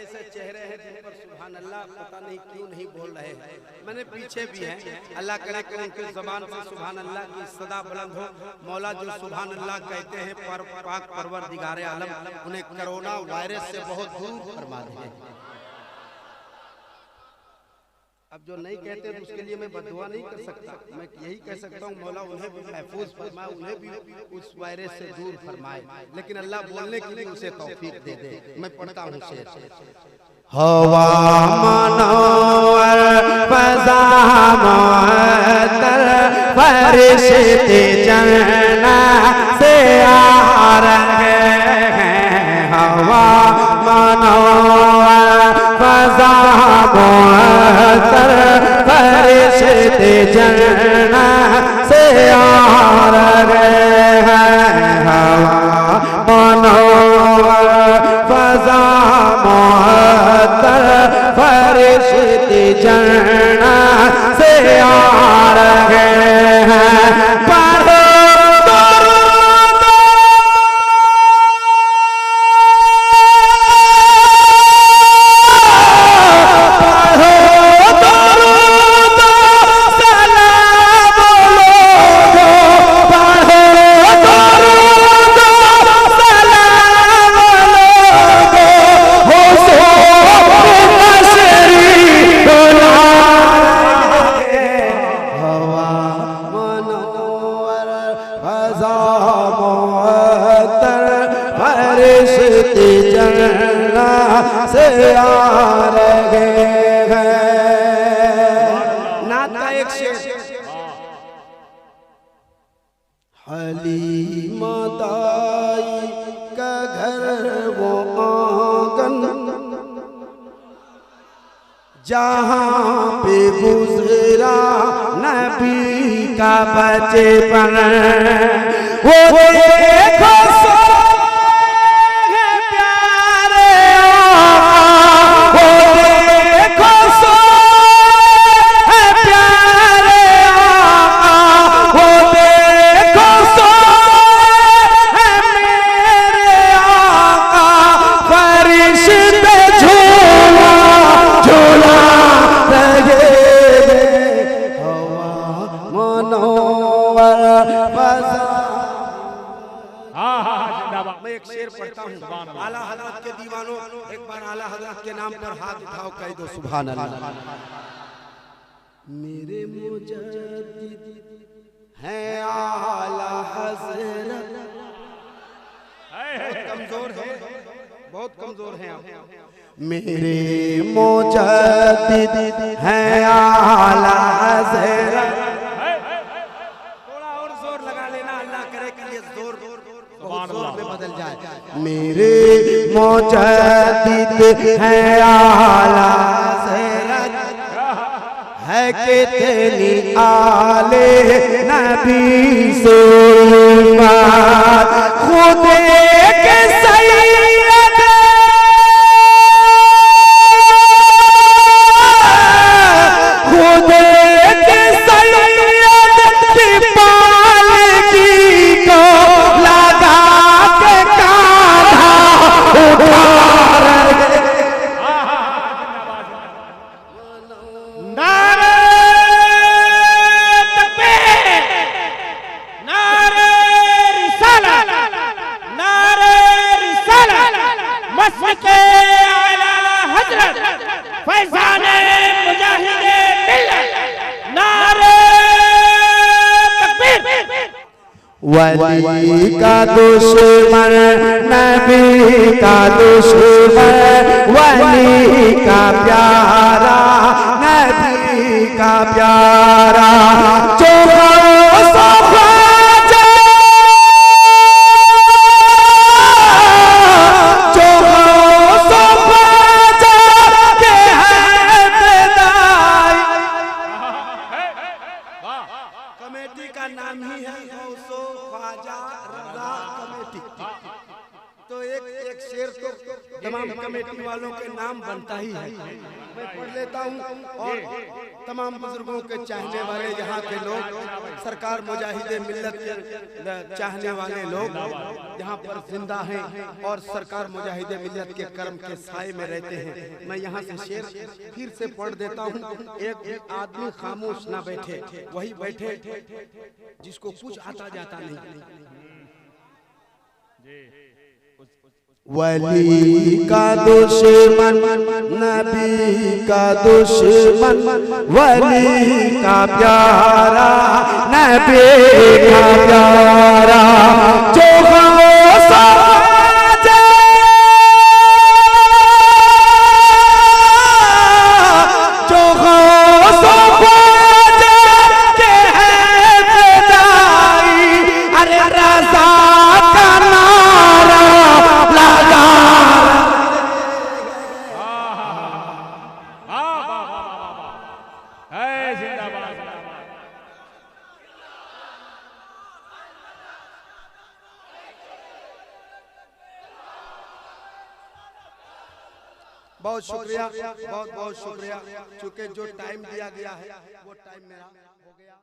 ऐसे चेहरे हैं जिन पर सुभान अल्लाह पता नहीं क्यों नहीं बोल रहे हैं। मैंने पीछे भी हैं, अल्लाह करे कि उनकी जुबान से सुभान अल्लाह की सदा बुलंद हो। मौला जो सुभान अल्लाह कहते हैं पाक परवरदिगार आलम उन्हें कोरोना वायरस से बहुत दूर फरमा दे। अब जो नहीं कहते तो उसके लिए मैं बददुआ नहीं कर सकता, मैं यही कह सकता हूँ मौला उन्हें भी महफूज फरमाए, उन्हें भी उस वायरस से दूर फरमाए। लेकिन अल्लाह बोलने के लिए उसे तौफीक दे दे। मैं पढ़ता हूँ शेर। हवा मनोवर फज़ा मुअत्तर फरिश्ते जन्ना से आ रहे हैं। हवा मनोवर फज़ा मुअत्तर फरिश्ते जन्ना से आ रहे हैं। हवा मनोवर फज़ा फरिश्ते जन्ना से आ रहे हैं। पढ़ो दुरूद सलाम लोगो, पढ़ो दुरूद सलाम लोगो, हो हवा मनोवर फज़ा मुअत्तर फरिश्ते जन्ना से आ रहे हैं। नात का एक शेर। हलीमा दाई का घर वो आंगन जहाँ पे गुजरा नबी का बचपन, वो देखो सोए प्यारे आका, वो देखो सोए प्यारे आका, वो देखो सोए मेरे आका, फरिश्ते झूला झूला रहे। हवा मनोवर फज़ा। मैं एक शेर पढ़ता हूँ। आला हजरत के दीवानों, एक बार आला हजरत के नाम पर हाथ उठाओ, कह दो सुभान अल्लाह। मेरे मुजद्दिद हैं आला हज़रत। बहुत कमजोर है, बहुत कमजोर हैं आप। मेरे मुजद्दिद हैं आला हज़रत। थोड़ा और जोर लगा लेना, अल्लाह करे कि ये जोर में बदल जाए। मेरे मुजद्दिद हैं आला हज़रत, है कितनी आले नबी से बात खुदे के सैयद, खुदे के सैयद की पालकी को लगा के कान्हा उठा रहे। नारे तकबीर, नारे रिसालत, नारे रिसालत, मस्के आला हजरत फैज़ाने मुजाहिदे मिल्लत, नारे तकबीर। वली का दुश्मन नबी का दुश्मन, वली का प्यारा नबी का प्यारा, जो कमेटी का नाम ही है गौसो ख्वाजा रज़ा कमेटी। तो एक शेर तो तमाम कमेटी वालों के नाम बनता ही है। मैं पढ़ लेता हूँ और तमाम बुजुर्गों के चाहने वाले यहाँ के लोग, सरकार मुजाहिदे मिल्लत के चाहने वाले लोग यहाँ पर जिंदा हैं और सरकार मुजाहिदे मिल्लत के कर्म के साए में रहते हैं। मैं यहाँ से शेर फिर से पढ़ देता हूँ। एक आदमी खामोश ना बैठे, वही बैठे जिसको कुछ आता जाता नहीं। वली का दुश्मन नबी का दुश्मन, वली का प्यारा नबी का प्यारा, जो बहुत शुक्रिया, बहुत बहुत शुक्रिया। चूंकि जो टाइम दिया गया है वो टाइम मेरा हो गया।